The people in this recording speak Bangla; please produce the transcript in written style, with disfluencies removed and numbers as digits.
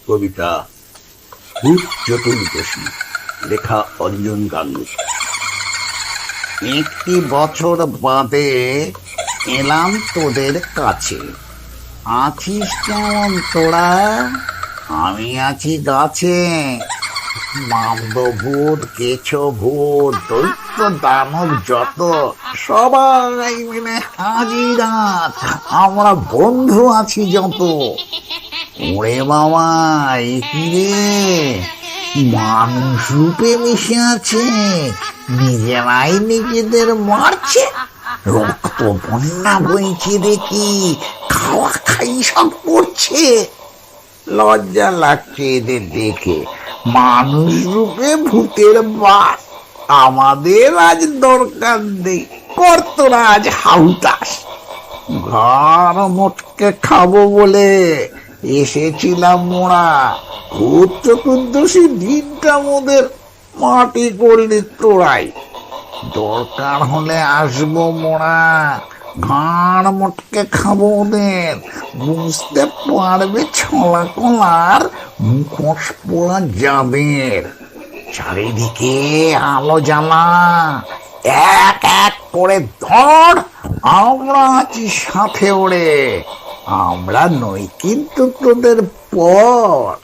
কবিতা ভূত চতুর্দশী, লেখা অঞ্জন গাঙ্গু। একটি বছর বাদে এলাম তোদের কাছে। আছিস কেমন তোরা? আমি আছি গাছে। মামদ ভূত, কেছো ভূত, দৈত্য দানব যত, সবাই মিলে হাজির আজ। আমরা বন্ধু আছি যত। ওরে বাবা, এ কি রে? মানুষ রূপে মিশে আছে, নিজেরাই নিজেদের মারছে। রক্ত বন্যা বইছে দেখি, খাওয়া খাই সব করছে। লজ্জা লাগছে এদের দেখে। মানুষ রূপে ভূতের বাস, আমাদের আজ দরকার নেই। কর তোরা আজ হাউতাস। ঘর মোটকে খাবো বলে এসেছিলাম মোড়া। ভূত চতুর্দশী দিনটা মোদের মাটি করলি তোরাই। দরকার হলে আসবো মোড়া, ঘাড় মোটকে খাবো ওদের। বুঝতে পারবে ছলা কলার মুখোশ পোড়া যাদের। চারিদিকে আলো জ্বালা, এক এক করে ধর। আমরা আছি সাথে ওড়ে, আমরা নই কিন্তু তোদের পর।